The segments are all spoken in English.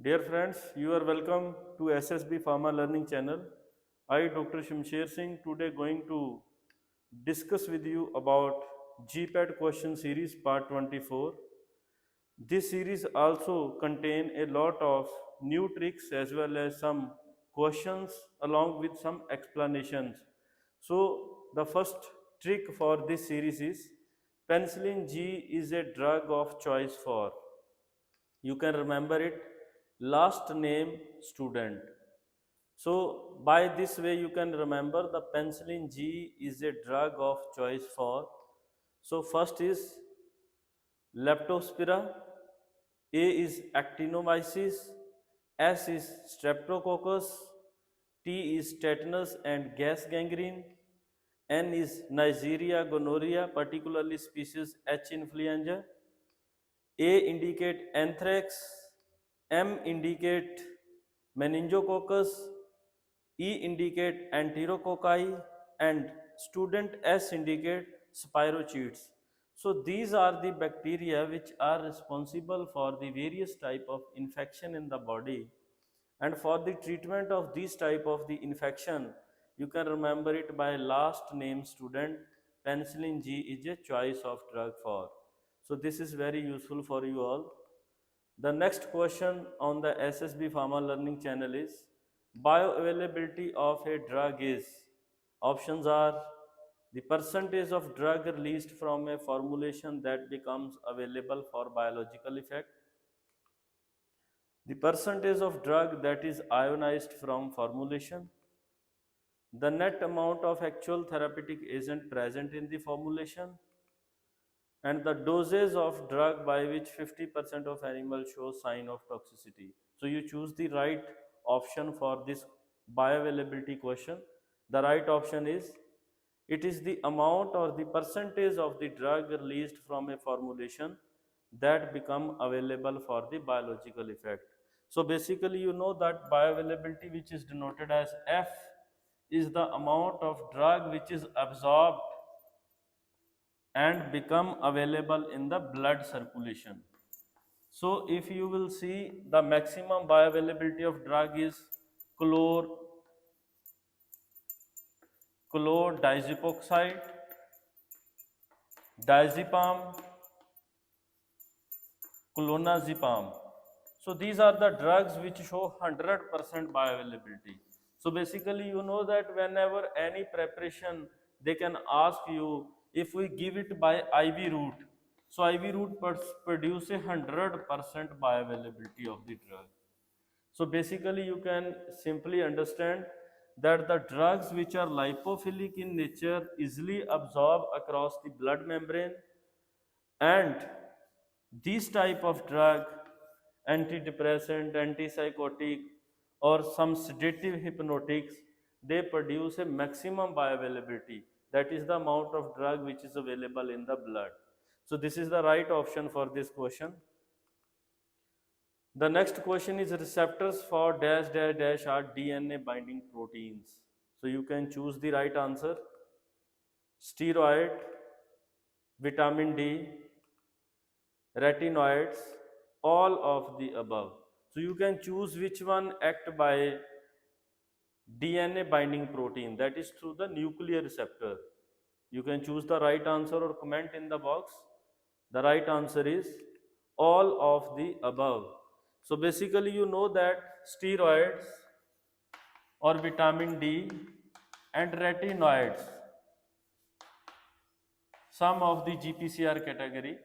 Dear friends, you are welcome to SSB Pharma Learning Channel. I, Dr. Shamsher Singh, today going to discuss with you about GPAT question series part 24. This series also contain a lot of new tricks as well as some questions along with some explanations. So the first trick for this series is penicillin G is a drug of choice for, you can remember it, last name student. So by this way you can remember the penicillin G is a drug of choice for. So first is leptospira, A is actinomyces, S is streptococcus, T is tetanus and gas gangrene, N is Neisseria gonorrhea, particularly species H influenza, A indicate anthrax, M indicate meningococcus, E indicate enterococci, and student S indicate spirochetes. So these are the bacteria which are responsible for the various type of infection in the body. And for the treatment of this type of the infection, you can remember it by last name student. Penicillin G is a choice of drug for. So this is very useful for you all. The next question on the SSB Pharma Learning channel is bioavailability of a drug is. Options are the percentage of drug released from a formulation that becomes available for biological effect, the percentage of drug that is ionized from formulation, the net amount of actual therapeutic agent present in the formulation, and the dosage of drug by which 50% of animals show sign of toxicity. So you choose the right option for this bioavailability question. The right option is, it is the amount or the percentage of the drug released from a formulation that become available for the biological effect. So basically you know that bioavailability, which is denoted as F, is the amount of drug which is absorbed and become available in the blood circulation. So if you will see, the maximum bioavailability of drug is chlor, chlordiazepoxide, diazepam, clonazepam. So these are the drugs which show 100% bioavailability. So basically you know that whenever any preparation, they can ask you if we give it by IV route. So IV route produce a 100% bioavailability of the drug. So basically you can simply understand that the drugs which are lipophilic in nature easily absorb across the blood membrane, and these type of drug, antidepressant, antipsychotic, or some sedative hypnotics, they produce a maximum bioavailability, that is the amount of drug which is available in the blood. So this is the right option for this question. The next question is receptors for dash dash dash are DNA binding proteins. So you can choose the right answer: steroid, vitamin D, retinoids, all of the above. So you can choose which one act by DNA binding protein, that is through the nuclear receptor. You can choose the right answer or comment in the box. The right answer is all of the above. So basically you know that steroids or vitamin D and retinoids, some of the GPCR category,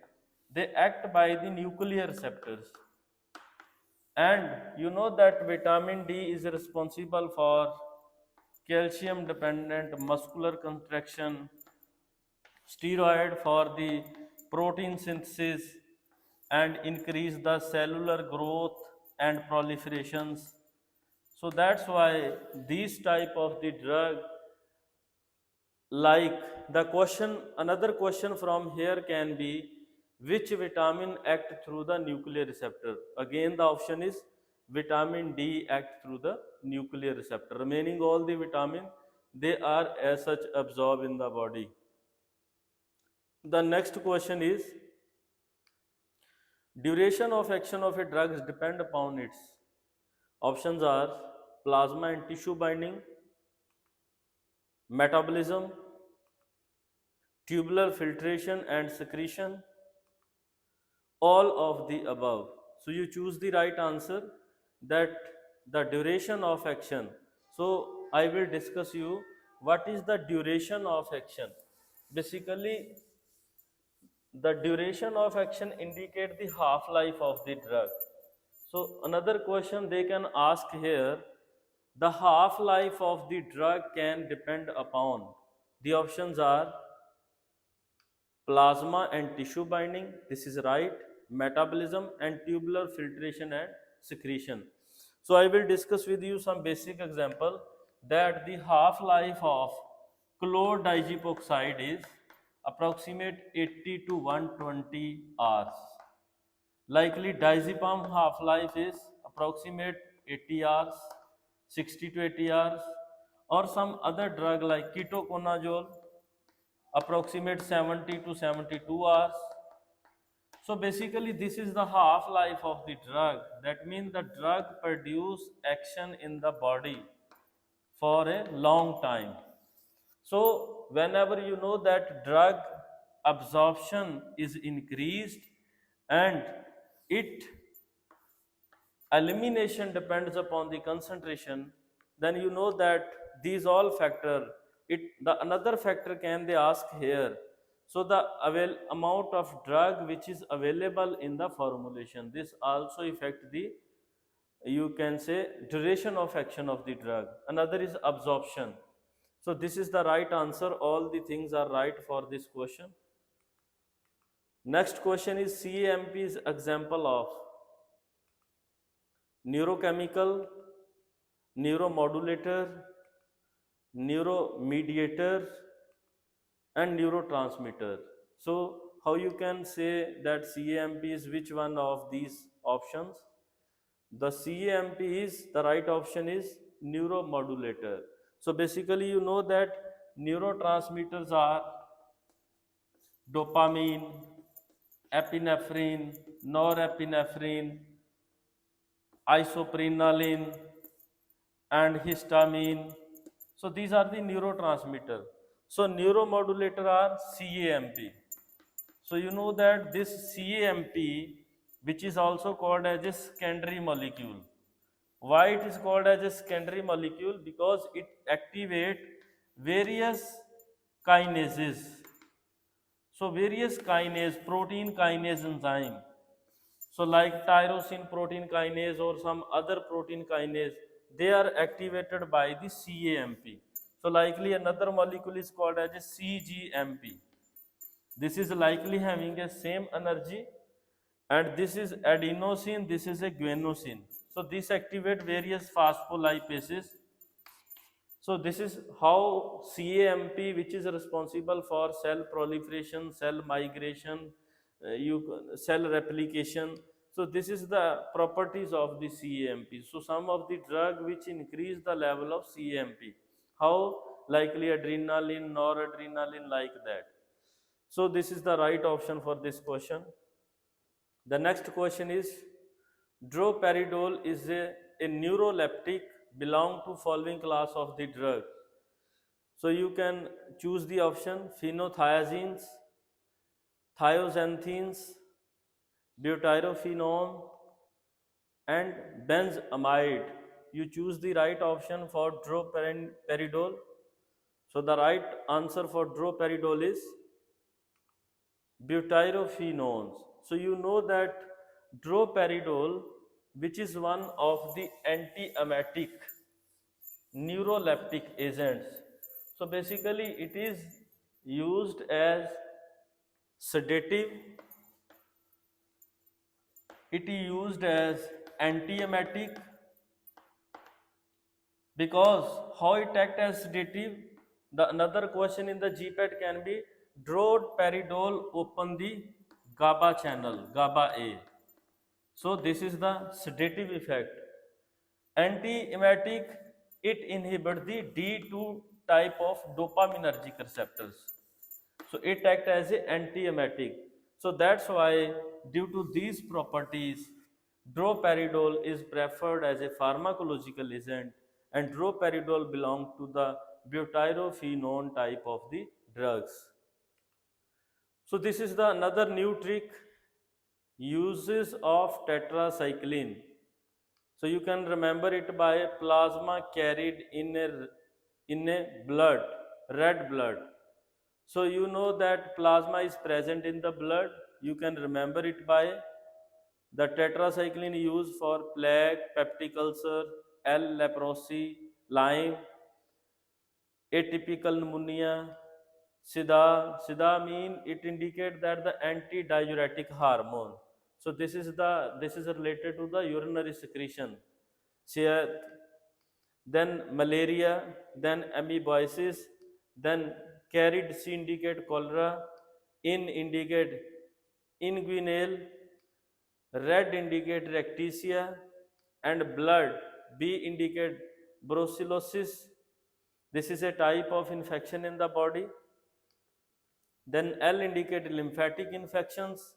they act by the nuclear receptors. And you know that vitamin D is responsible for calcium dependent muscular contraction, steroid for the protein synthesis and increase the cellular growth and proliferations. So that's why these type of the drug, like the question, another question from here can be, which vitamin act through the nuclear receptor? Again the option is vitamin D act through the nuclear receptor. Remaining all the vitamin, they are as such absorbed in the body. The next question is, duration of action of a drug depend upon its Options are plasma and tissue binding, metabolism, tubular filtration and secretion, all of the above. So you choose the right answer, that the duration of action. So I will discuss you what is the duration of action. Basically, the duration of action indicate the half life of the drug. So another question they can ask here, the half life of the drug can depend upon. The options are plasma and tissue binding, this is right, metabolism and tubular filtration and secretion. So I will discuss with you some basic example, that the half life of chlordiazepoxide is approximate 80 to 120 hours. Likely diazepam half life is approximate 80 hours, 60 to 80 hours, or some other drug like ketoconazole approximate 70 to 72 hours. So basically this is the half life of the drug. That means the drug produce action in the body for a long time. So whenever you know that drug absorption is increased and it elimination depends upon the concentration, then you know that these all factor, it the another factor can they ask here. So the amount of drug which is available in the formulation, this also affect the, you can say, duration of action of the drug. Another is absorption. So this is the right answer, all the things are right for this question. Next question is CAMP is example of neurochemical, neuromodulator, neuromediator, and neurotransmitter. So how you can say that CAMP is which one of these options? The CAMP is, the right option is neuromodulator. So basically you know that neurotransmitters are dopamine, epinephrine, norepinephrine, isoprenaline, and histamine. So these are the neurotransmitter. So neuromodulator are CAMP. So you know that this CAMP, which is also called as a secondary molecule. Why it is called as a secondary molecule? Because it activate various kinases. So various kinase, protein kinase enzyme. So like tyrosine protein kinase or some other protein kinase, they are activated by the CAMP. So likely another molecule is called as a CGMP. This is likely having a same energy, and this is adenosine, this is a guanosine. So this activate various phospholipases. So this is how CAMP, which is responsible for cell proliferation, cell migration, cell replication. So this is the properties of the CAMP. So some of the drug which increase the level of CAMP. How? Likely adrenaline, noradrenaline, like that. So this is the right option for this question. The next question is, droperidol is a neuroleptic belong to following class of the drug. So you can choose the option phenothiazines, thioxanthines, butyrophenone, and benzamide. You choose the right option for droperidol. So the right answer for droperidol is butyrophenones. So you know that droperidol, which is one of the antiemetic neuroleptic agents. So basically it is used as sedative, it is used as antiemetic, because how it act as sedative. The another question in the GPAT can be, droperidol open the GABA channel, GABA A. So this is the sedative effect. Antiemetic, it inhibits the D2 type of dopaminergic receptors. So it acts as an antiemetic. So that's why, due to these properties, Droperidol is preferred as a pharmacological agent, and droperidol belongs to the butyrophenone type of the drugs. So this is the another new trick, uses of tetracycline. So you can remember it by plasma carried in a blood, red blood. So you know that plasma is present in the blood. You can remember it by the tetracycline used for plague, peptic ulcer, L. leprosi, Lyme, atypical pneumonia, SIDA mean it indicate that the antidiuretic hormone. So this is related to the urinary secretion. So, then malaria, then amoebiasis, then carried C indicate cholera, in indicate inguinal, red indicate rickettsia, and blood B indicate brucellosis. This is a type of infection in the body. Then L indicate lymphatic infections.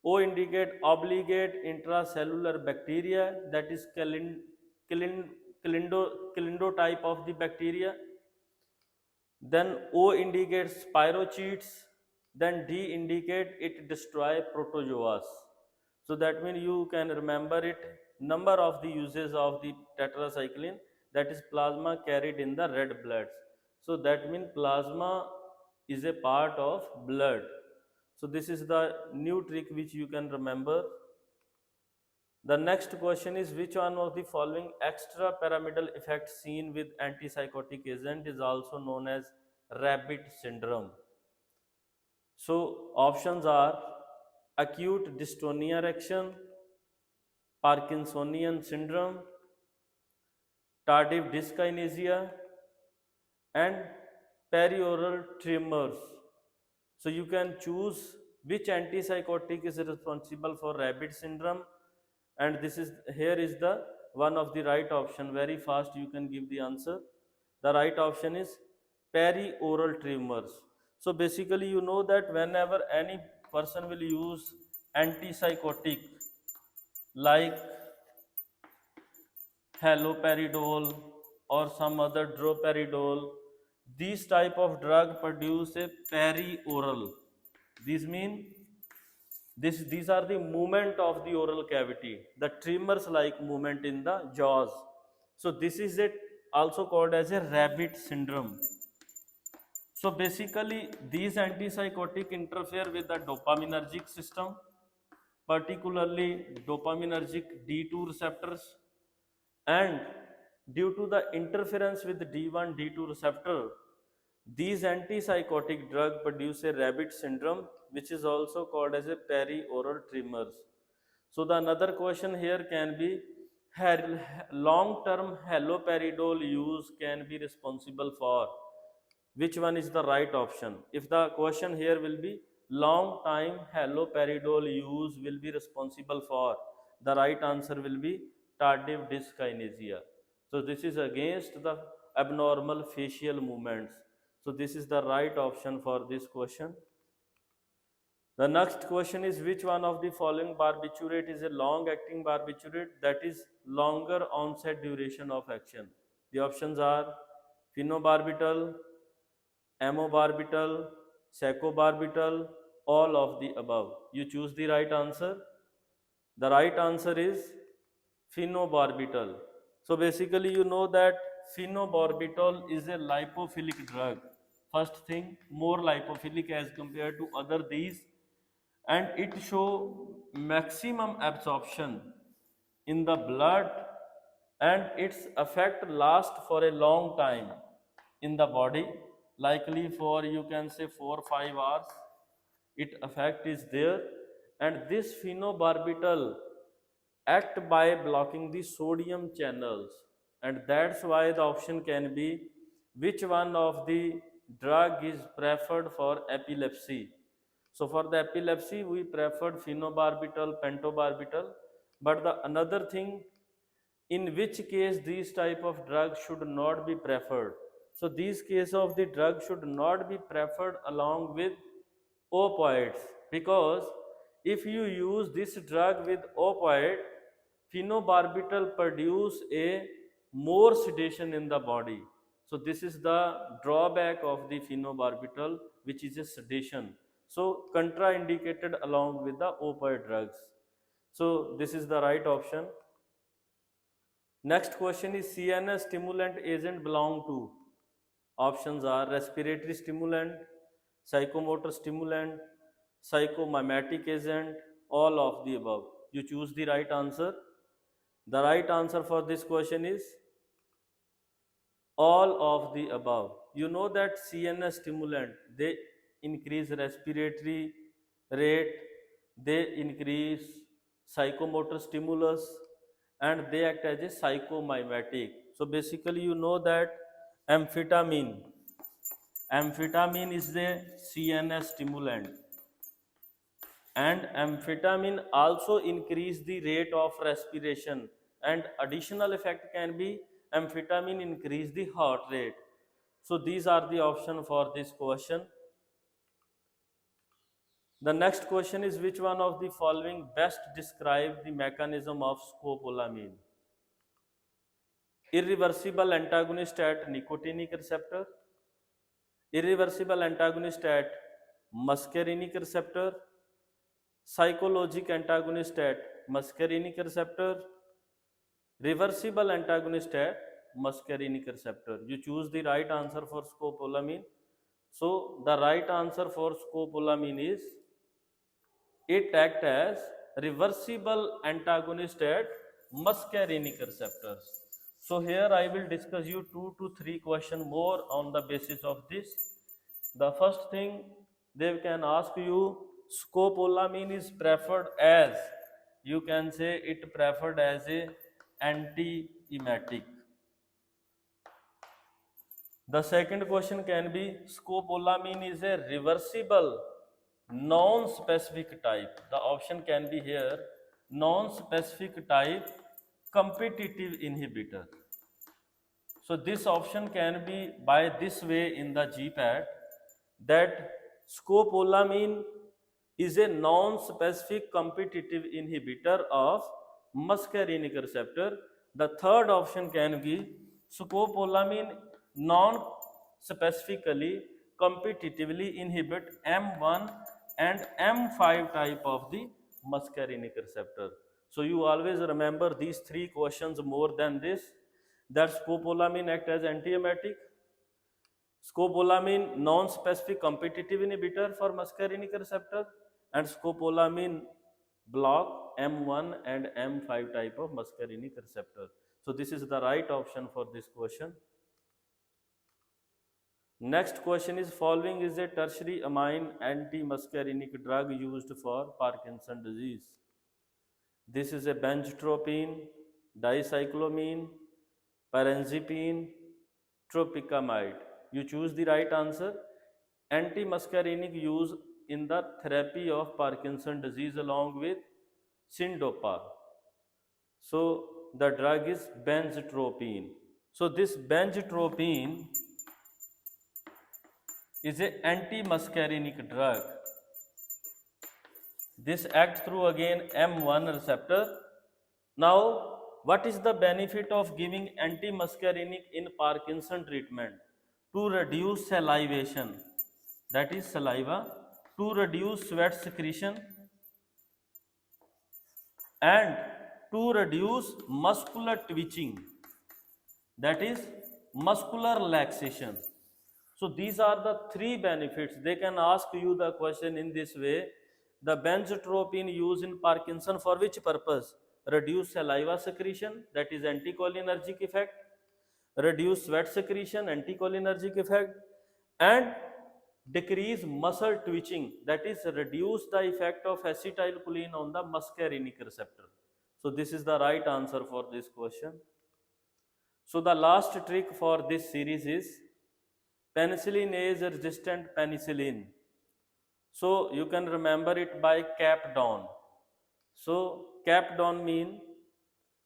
O indicate obligate intracellular bacteria, that is Calindo type of the bacteria. Then O indicates spirochetes. Then D indicate it destroy protozoas. So that means you can remember it, number of the uses of the tetracycline, that is plasma carried in the red blood. So that means plasma is a part of blood. So this is the new trick which you can remember. The next question is, which one of the following extrapyramidal effect seen with antipsychotic agent is also known as rabbit syndrome? So options are acute dystonia erection, Parkinsonian syndrome, tardive dyskinesia, and perioral tremors. So you can choose which antipsychotic is responsible for rabbit syndrome, and this is here is the one of the right option. Very fast you can give the answer. The right option is perioral tremors. So basically you know that whenever any person will use antipsychotic like haloperidol or some other droperidol, these type of drug produce a perioral. These mean these are the movement of the oral cavity, the tremors like movement in the jaws. So this is it also called as a rabbit syndrome. So basically these antipsychotic interfere with the dopaminergic system, particularly dopaminergic D2 receptors, and due to the interference with D1 D2 receptor, these antipsychotic drug produce a rabbit syndrome, which is also called as a perioral tremors. So the another question here can be, long term haloperidol use can be responsible for, which one is the right option? If the question here will be long time haloperidol use will be responsible for, the right answer will be tardive dyskinesia. So this is against the abnormal facial movements. So this is the right option for this question. The next question is, which one of the following barbiturate is a long acting barbiturate, that is longer onset duration of action? The options are phenobarbital, amobarbital, sacobarbital, all of the above. You choose the right answer. The right answer is phenobarbital. So basically you know that phenobarbital is a lipophilic drug. First thing, more lipophilic as compared to other these, and it show maximum absorption in the blood, and its effect last for a long time in the body, likely for you can say 4 or 5 hours it effect is there. And this phenobarbital act by blocking the sodium channels, and that's why the option can be, which one of the drug is preferred for epilepsy? So for the epilepsy we preferred phenobarbital, pentobarbital. But the another thing, in which case these type of drugs should not be preferred? So these case of the drug should not be preferred along with opioids, because if you use this drug with opioid, phenobarbital produce a more sedation in the body. So this is the drawback of the phenobarbital, which is a sedation. So contraindicated along with the opioid drugs. So this is the right option. Next question is CNS stimulant agent belong to. Options are respiratory stimulant, psychomotor stimulant, psychomimetic agent, all of the above. You choose the right answer. The right answer for this question is all of the above. You know that CNS stimulant, they increase respiratory rate, they increase psychomotor stimulus, and they act as a psychomimetic. So basically you know that amphetamine amphetamine is the CNS stimulant, and amphetamine also increase the rate of respiration, and additional effect can be amphetamine increase the heart rate. So these are the option for this question. The next question is which one of the following best describe the mechanism of scopolamine? Irreversible antagonist at nicotinic receptor, irreversible antagonist at muscarinic receptor, psychologic antagonist at muscarinic receptor, reversible antagonist at muscarinic receptor. You choose the right answer for scopolamine. So the right answer for scopolamine is it acts as reversible antagonist at muscarinic receptors. So here I will discuss you 2 to 3 questions more on the basis of this. The first thing they can ask you, scopolamine is preferred as, you can say it preferred as a anti-emetic. The second question can be, scopolamine is a reversible non-specific type. The option can be here, non-specific type competitive inhibitor. So this option can be by this way in the GPAT, that scopolamine is a non-specific competitive inhibitor of muscarinic receptor. The third option can be scopolamine non-specifically competitively inhibit M1 and M5 type of the muscarinic receptor. So you always remember these 3 questions more than this, that scopolamine act as antiemetic, scopolamine non-specific competitive inhibitor for muscarinic receptor, and scopolamine block M1 and M5 type of muscarinic receptor. So this is the right option for this question. Next question is, following is a tertiary amine anti-muscarinic drug used for Parkinson disease. This is a benztropine, dicyclomine, pyrazipine, tropicamide. You choose the right answer. Anti-muscarinic use in the therapy of Parkinson disease along with syndopa. So the drug is benztropine. So this benztropine is an anti-muscarinic drug. This acts through again M1 receptor. Now, what is the benefit of giving anti-muscarinic in Parkinson treatment? To reduce salivation, that is saliva, to reduce sweat secretion, and to reduce muscular twitching, that is muscular relaxation. So these are the 3 benefits. They can ask you the question in this way, the benztropine used in Parkinson for which purpose? Reduce saliva secretion, that is anticholinergic effect, reduce sweat secretion, anticholinergic effect, and decrease muscle twitching, that is reduce the effect of acetylcholine on the muscarinic receptor. So this is the right answer for this question. So the last trick for this series is penicillinase resistant penicillin. So you can remember it by CAPDON. So CAPDON mean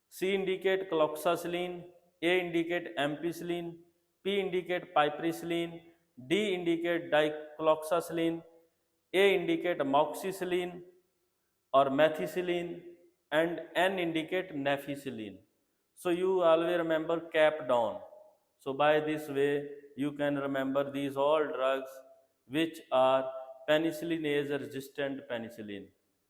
C indicate cloxacillin, A indicate ampicillin, P indicate piperacillin, D indicate dicloxacillin, A indicate amoxicillin or methicillin, and N indicate nephicillin. So you always remember cap down. So by this way, you can remember these all drugs which are penicillinase resistant penicillin.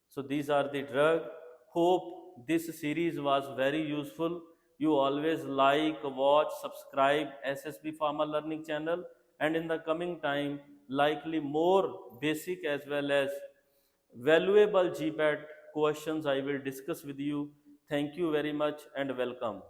So these are the drug. Hope this series was very useful. You always like, watch, subscribe SSB Pharma Learning channel, and in the coming time likely more basic as well as valuable GPAT questions I will discuss with you. Thank you very much and welcome.